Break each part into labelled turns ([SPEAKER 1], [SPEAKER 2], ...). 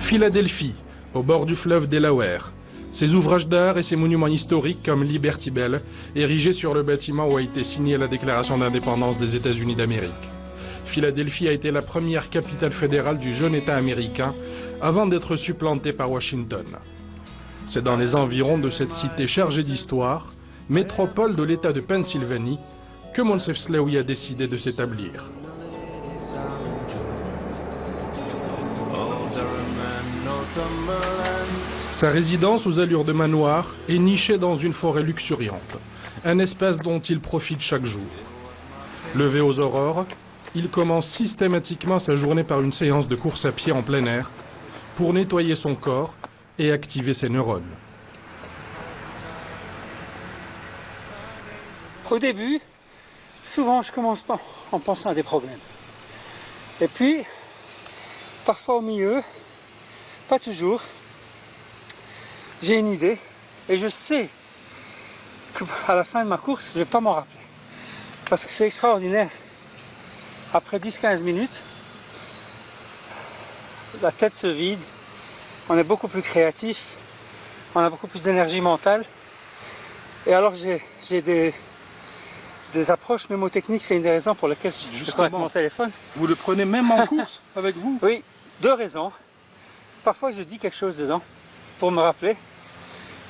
[SPEAKER 1] Philadelphie, au bord du fleuve Delaware. Ses ouvrages d'art et ses monuments historiques comme Liberty Bell, érigés sur le bâtiment où a été signée la déclaration d'indépendance des États-Unis d'Amérique. Philadelphie a été la première capitale fédérale du jeune État américain avant d'être supplantée par Washington. C'est dans les environs de cette cité chargée d'histoire, métropole de l'État de Pennsylvanie, que Moncef Slaoui a décidé de s'établir. Sa résidence aux allures de manoir est nichée dans une forêt luxuriante, un espace dont il profite chaque jour. Levé aux aurores, il commence systématiquement sa journée par une séance de course à pied en plein air pour nettoyer son corps et activer ses neurones.
[SPEAKER 2] Au début, souvent je commence pas en pensant à des problèmes. Et puis, parfois au milieu, pas toujours, j'ai une idée et je sais qu'à la fin de ma course, je ne vais pas m'en rappeler. Parce que c'est extraordinaire. Après 10-15 minutes, la tête se vide, on est beaucoup plus créatif, on a beaucoup plus d'énergie mentale. Et alors j'ai des approches mémotechniques, c'est une des raisons pour lesquelles je prends mon téléphone.
[SPEAKER 1] Vous le prenez même en course avec vous?
[SPEAKER 2] Oui, deux raisons. Parfois je dis quelque chose dedans pour me rappeler,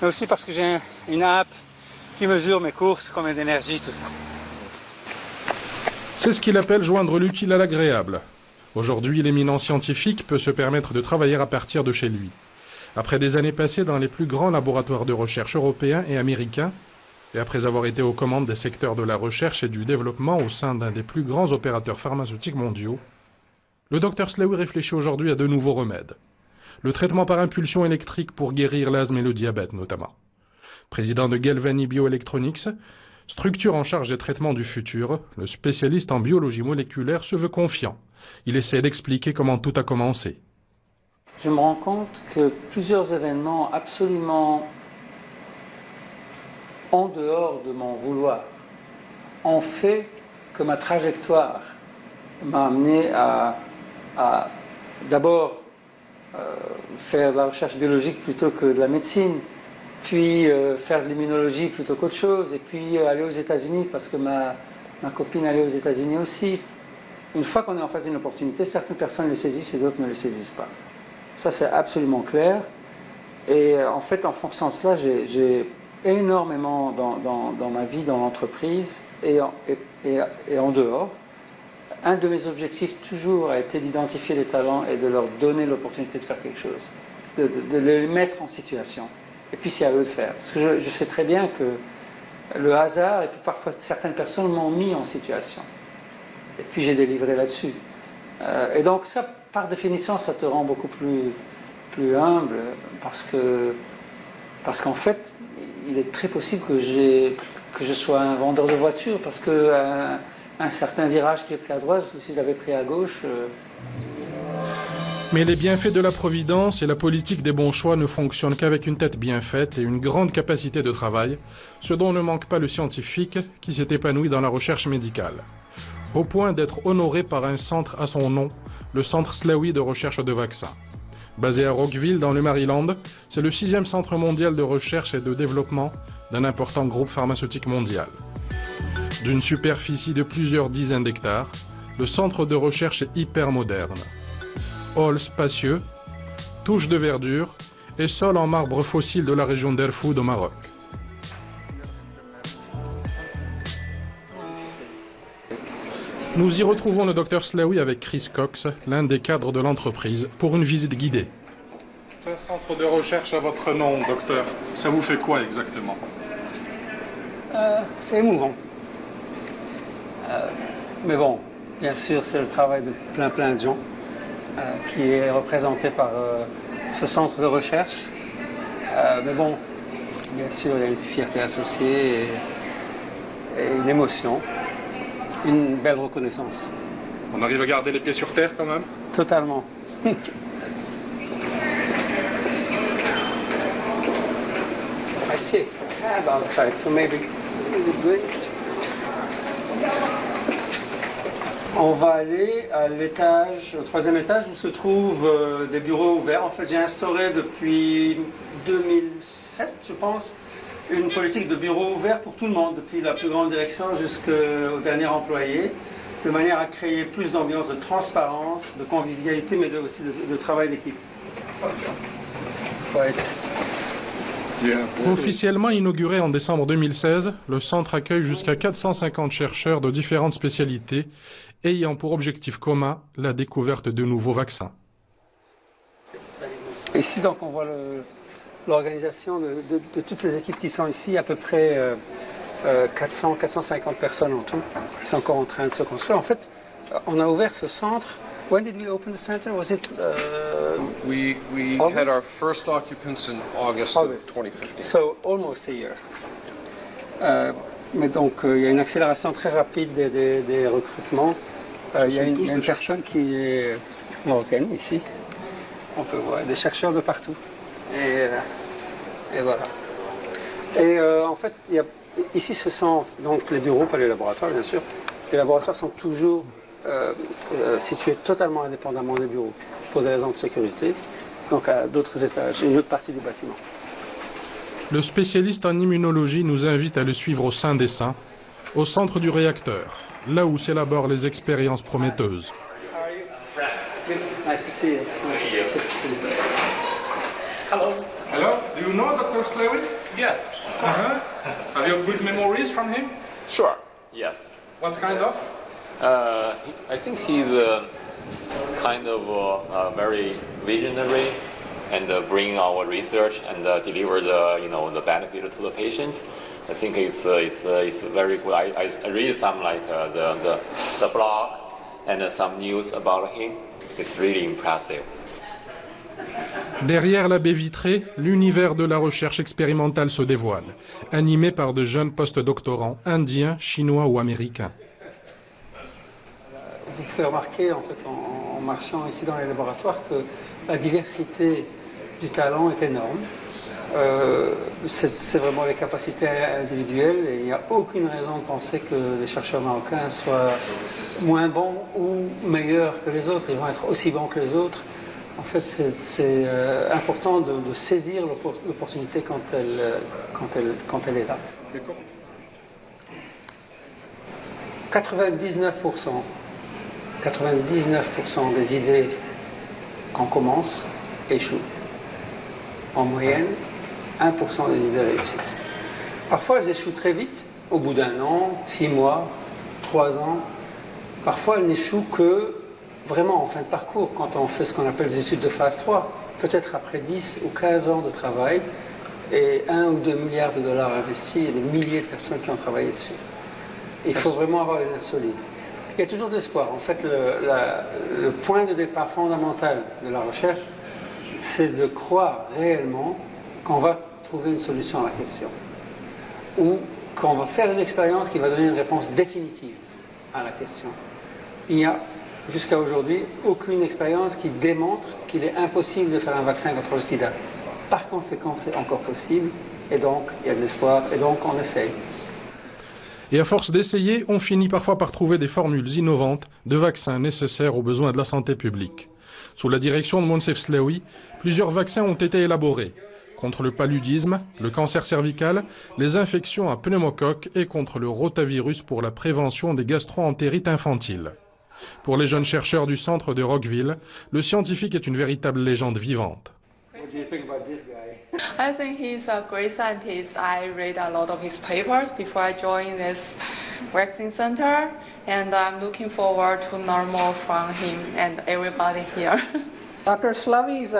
[SPEAKER 2] mais aussi parce que j'ai une app qui mesure mes courses, combien d'énergie, tout ça.
[SPEAKER 1] C'est ce qu'il appelle joindre l'utile à l'agréable. Aujourd'hui, l'éminent scientifique peut se permettre de travailler à partir de chez lui. Après des années passées dans les plus grands laboratoires de recherche européens et américains, et après avoir été aux commandes des secteurs de la recherche et du développement au sein d'un des plus grands opérateurs pharmaceutiques mondiaux, le Dr Slaoui réfléchit aujourd'hui à de nouveaux remèdes. Le traitement par impulsion électrique pour guérir l'asthme et le diabète notamment. Président de Galvani Bioelectronics, structure en charge des traitements du futur, le spécialiste en biologie moléculaire se veut confiant. Il essaie d'expliquer comment tout a commencé.
[SPEAKER 2] Je me rends compte que plusieurs événements absolument en dehors de mon vouloir ont fait que ma trajectoire m'a amené à d'abord faire de la recherche biologique plutôt que de la médecine, puis faire de l'immunologie plutôt qu'autre chose, et puis aller aux États-Unis parce que ma copine allait aux États-Unis aussi. Une fois qu'on est en face d'une opportunité, certaines personnes les saisissent et d'autres ne les saisissent pas. Ça, c'est absolument clair. Et en fait, en fonction de cela, j'ai énormément dans ma vie, dans l'entreprise et en dehors. Un de mes objectifs toujours a été d'identifier les talents et de leur donner l'opportunité de faire quelque chose, de les mettre en situation. Et puis c'est à eux de faire. Parce que je sais très bien que le hasard et puis parfois certaines personnes m'ont mis en situation. Et puis j'ai délivré là-dessus. Et donc ça, par définition, ça te rend beaucoup plus humble parce qu'en fait, il est très possible que je sois un vendeur de voitures parce que un certain virage qui est pris à droite, si j'avais pris à gauche...
[SPEAKER 1] Mais les bienfaits de la providence et la politique des bons choix ne fonctionnent qu'avec une tête bien faite et une grande capacité de travail, ce dont ne manque pas le scientifique qui s'est épanoui dans la recherche médicale. Au point d'être honoré par un centre à son nom, le Centre Slaoui de recherche de vaccins. Basé à Rockville, dans le Maryland, c'est le 6e centre mondial de recherche et de développement d'un important groupe pharmaceutique mondial. D'une superficie de plusieurs dizaines d'hectares, le centre de recherche est hyper moderne. Hall spacieux, touches de verdure et sol en marbre fossile de la région d'Erfoud au Maroc. Nous y retrouvons le Dr Slaoui avec Chris Cox, l'un des cadres de l'entreprise, pour une visite guidée. Un centre de recherche à votre nom, docteur. Ça vous fait quoi exactement?
[SPEAKER 2] C'est émouvant. Mais bon, bien sûr, c'est le travail de plein de gens qui est représenté par ce centre de recherche. Mais bon, bien sûr, il y a une fierté associée et une émotion, une belle reconnaissance.
[SPEAKER 1] On arrive à garder les pieds sur terre quand même?
[SPEAKER 2] Totalement. I see a cab outside, so maybe good. On va aller à l'étage, au troisième étage, où se trouvent des bureaux ouverts. En fait, j'ai instauré depuis 2007, je pense, une politique de bureaux ouverts pour tout le monde, depuis la plus grande direction jusqu'au dernier employé, de manière à créer plus d'ambiance de transparence, de convivialité, mais aussi de travail d'équipe.
[SPEAKER 1] Officiellement inauguré en décembre 2016, le centre accueille jusqu'à 450 chercheurs de différentes spécialités, ayant pour objectif commun la découverte de nouveaux vaccins.
[SPEAKER 2] Ici, donc, on voit l'organisation de toutes les équipes qui sont ici, à peu près 400-450 personnes en tout. C'est encore en train de se construire. En fait, on a ouvert ce centre. When did we open the center? Was it
[SPEAKER 3] we had our first occupants in August of 2015.
[SPEAKER 2] So almost a year. Mais donc, il y a une accélération très rapide des recrutements. Il y a une personne qui est marocaine ici. On peut voir des chercheurs de partout. Et voilà. Et en fait, ici, ce sont donc les bureaux, pas les laboratoires, bien sûr. Les laboratoires sont toujours situés totalement indépendamment des bureaux, pour des raisons de sécurité, donc à d'autres étages, une autre partie du bâtiment.
[SPEAKER 1] Le spécialiste en immunologie nous invite à le suivre au sein des saints, au centre du réacteur, là où s'élaborent les expériences prometteuses.
[SPEAKER 2] Nice to see you. Good to see you.
[SPEAKER 4] Hello.
[SPEAKER 1] Hello, do you know Dr. Slawy?
[SPEAKER 4] Yes.
[SPEAKER 1] Have you good memories from him?
[SPEAKER 4] Sure. Yes.
[SPEAKER 1] What kind of?
[SPEAKER 4] I think he's kind of very visionary and bring our research and deliver the benefit to the patients. I think it's very good. I read some like the blog and some news about him. It's really impressive.
[SPEAKER 1] Derrière la baie vitrée, l'univers de la recherche expérimentale se dévoile, animé par de jeunes post-doctorants indiens, chinois ou américains.
[SPEAKER 2] Vous pouvez remarquer en fait en marchant ici dans les laboratoires que la diversité du talent est énorme. C'est vraiment les capacités individuelles et il n'y a aucune raison de penser que les chercheurs marocains soient moins bons ou meilleurs que les autres. Ils vont être aussi bons que les autres. En fait, c'est important de saisir l'opportunité quand elle est là. 99% des idées qu'on commence échouent. En moyenne, 1% des idées réussissent. Parfois, elles échouent très vite, au bout d'un an, 6 mois, 3 ans. Parfois, elles n'échouent que vraiment en fin de parcours, quand on fait ce qu'on appelle des études de phase 3, peut-être après 10 ou 15 ans de travail, et 1 ou 2 milliards de dollars investis et des milliers de personnes qui ont travaillé dessus. Il faut vraiment avoir les nerfs solides. Il y a toujours de l'espoir. En fait, le point de départ fondamental de la recherche, c'est de croire réellement qu'on va trouver une solution à la question. Ou qu'on va faire une expérience qui va donner une réponse définitive à la question. Il n'y a, jusqu'à aujourd'hui, aucune expérience qui démontre qu'il est impossible de faire un vaccin contre le sida. Par conséquent, c'est encore possible, et donc il y a de l'espoir, et donc on essaye.
[SPEAKER 1] Et à force d'essayer, on finit parfois par trouver des formules innovantes de vaccins nécessaires aux besoins de la santé publique. Sous la direction de Moncef Slaoui, plusieurs vaccins ont été élaborés contre le paludisme, le cancer cervical, les infections à pneumocoque et contre le rotavirus pour la prévention des gastro-entérites infantiles. Pour les jeunes chercheurs du centre de Rockville, le scientifique est une véritable légende vivante.
[SPEAKER 2] What do you think about this guy?
[SPEAKER 5] I think he's a great scientist. I read a lot of his papers before I joined this vaccine center, and I'm looking forward to learn more from him and everybody here.
[SPEAKER 6] Dr. Slaoui is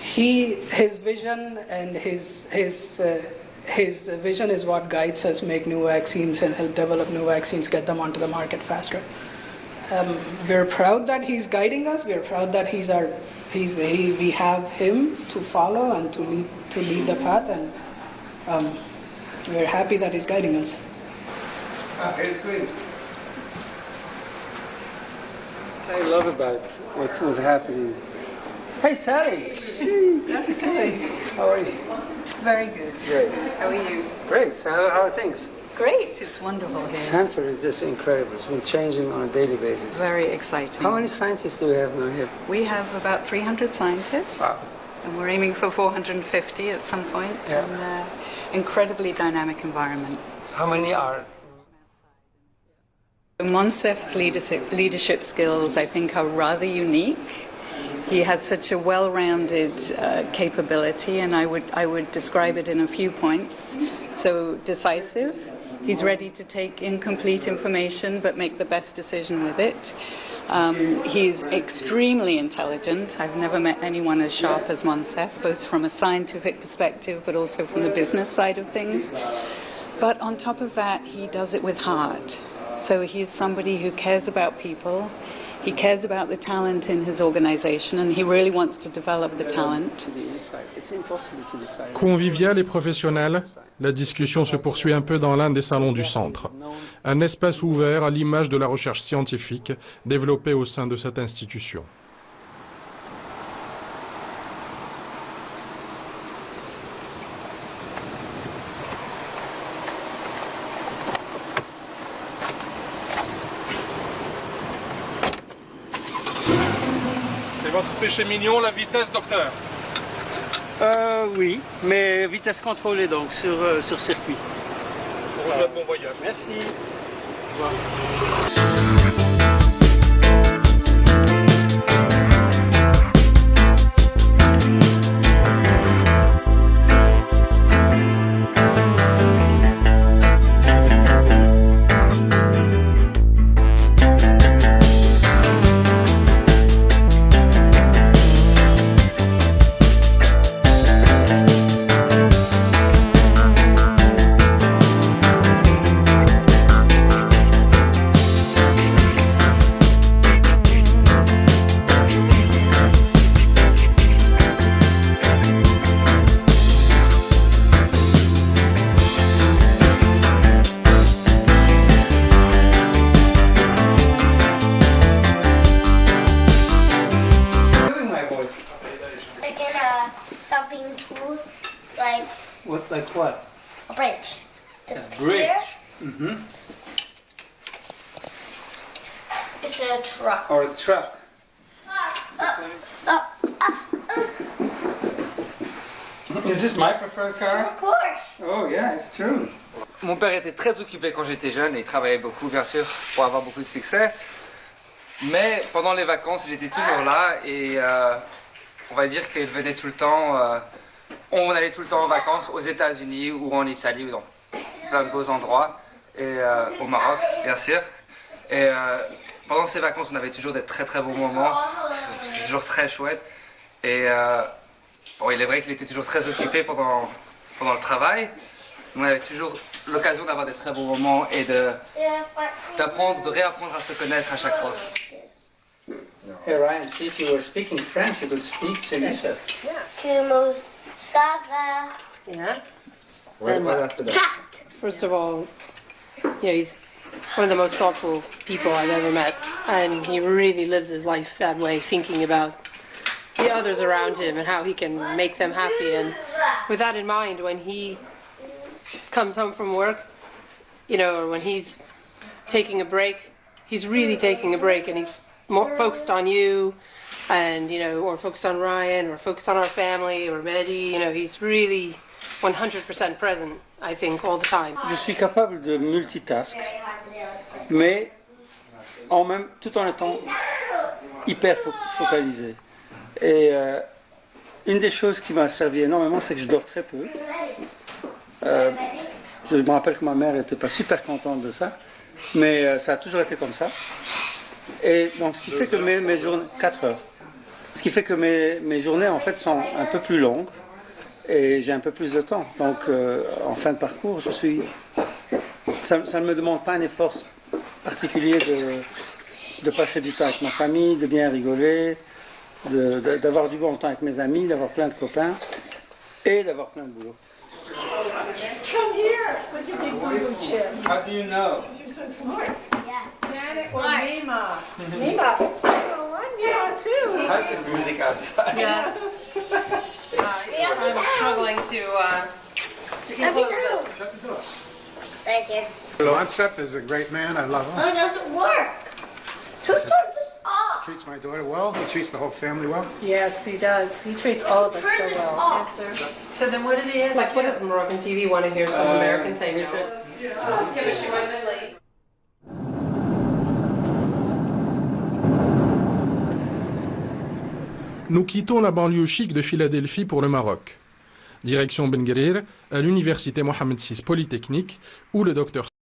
[SPEAKER 6] his vision and his vision is what guides us make new vaccines and help develop new vaccines, get them onto the market faster. We're proud that he's guiding us. We're proud that we have him to follow and to lead the path, and we're happy that he's guiding us.
[SPEAKER 2] It's great. I love about what's happening. Hey, Sally. Hey, good to see you. How are you?
[SPEAKER 7] Very good.
[SPEAKER 2] Great.
[SPEAKER 7] How are you?
[SPEAKER 2] Great. So how are things?
[SPEAKER 7] Great, it's wonderful here.
[SPEAKER 2] Center is just incredible. It's been changing on a daily basis.
[SPEAKER 7] Very exciting.
[SPEAKER 2] How many scientists do we have now here?
[SPEAKER 7] We have about 300 scientists,
[SPEAKER 2] Wow.
[SPEAKER 7] and we're aiming for 450 at some point.
[SPEAKER 2] Yeah.
[SPEAKER 7] And incredibly dynamic environment.
[SPEAKER 2] How many are?
[SPEAKER 7] Monsef's leadership skills, I think, are rather unique. He has such a well-rounded capability, and I would describe it in a few points. So decisive. He's ready to take incomplete information but make the best decision with it. He's extremely intelligent. I've never met anyone as sharp as Monsef, both from a scientific perspective but also from the business side of things. But on top of that, he does it with heart. So he's somebody who cares about people. He cares about the talent in his organization, and he really wants to develop the talent.
[SPEAKER 1] Convivial et professionnel, la discussion se poursuit un peu dans l'un des salons du centre. Un espace ouvert à l'image de la recherche scientifique développée au sein de cette institution.
[SPEAKER 8] C'est votre péché mignon, la vitesse, docteur?
[SPEAKER 2] Oui, mais vitesse contrôlée donc sur circuit.
[SPEAKER 8] On vous souhaite bon voyage.
[SPEAKER 2] Merci. Au revoir. Like what?
[SPEAKER 9] A bridge.
[SPEAKER 2] A bridge.
[SPEAKER 9] Mm-hmm. It's a truck.
[SPEAKER 2] Or a truck. Is this my preferred car?
[SPEAKER 9] Of course.
[SPEAKER 2] Oh yeah, it's true.
[SPEAKER 10] Mon père était très occupé quand j'étais jeune et il travaillait beaucoup, bien sûr, pour avoir beaucoup de succès. Mais pendant les vacances, il était toujours là et on va dire qu'il venait tout le temps. On allait tout le temps en vacances aux États-Unis ou en Italie ou dans plein de beaux endroits, et au Maroc bien sûr. Et pendant ces vacances, on avait toujours des très très beaux moments, c'était toujours très chouette. Et bon, il est vrai qu'il était toujours très occupé pendant le travail, mais on avait toujours l'occasion d'avoir des très beaux moments et d'apprendre, de réapprendre à se connaître à chaque fois.
[SPEAKER 2] Hey Ryan, see if you were speaking French, you could speak to Youssef.
[SPEAKER 9] Yeah. Sava.
[SPEAKER 11] Yeah.
[SPEAKER 2] What after that?
[SPEAKER 11] First of all, he's one of the most thoughtful people I've ever met, and he really lives his life that way, thinking about the others around him and how he can make them happy. And with that in mind, when he comes home from work, or when he's taking a break, he's really taking a break, and he's more focused on you. And, or focused on Ryan, or focused on our family, or Mehdi, he's really 100% present, I think, all the time.
[SPEAKER 2] Je suis capable de multitask, mais tout en étant hyper focalisé. Et une des choses qui m'a servi énormément, c'est que je dors très peu. Je me rappelle que ma mère n'était pas super contente de ça, mais ça a toujours été comme ça. Et donc, ce qui fait que mes journées, 4 heures. Ce qui fait que mes journées en fait sont un peu plus longues et j'ai un peu plus de temps. Donc en fin de parcours, ça ne me demande pas un effort particulier de passer du temps avec ma famille, de bien rigoler, d'avoir du bon temps avec mes amis, d'avoir plein de copains et d'avoir plein de boulot.
[SPEAKER 12] Come here with your big blue chip.
[SPEAKER 2] How do you know?
[SPEAKER 12] You're so smart.
[SPEAKER 9] Yeah.
[SPEAKER 12] Janet or Nima. Nima. I'm Nima too.
[SPEAKER 2] How's the music outside?
[SPEAKER 11] Yes. I'm struggling to close this.
[SPEAKER 2] Shut the door.
[SPEAKER 9] Thank you.
[SPEAKER 13] Lonsef is a great man. I love him.
[SPEAKER 9] Oh, it doesn't work. Who turned this off?
[SPEAKER 13] Treats my daughter well. He treats the whole family well.
[SPEAKER 11] Yes, he does. He treats all of us so well. Answer.
[SPEAKER 12] So then what did he ask?
[SPEAKER 11] Like, what does Moroccan TV want to hear some American thing?
[SPEAKER 12] Yeah, but she might be late.
[SPEAKER 1] Nous quittons la banlieue chic de Philadelphie pour le Maroc. Direction Ben Guerir, à l'université Mohammed VI Polytechnique, où le docteur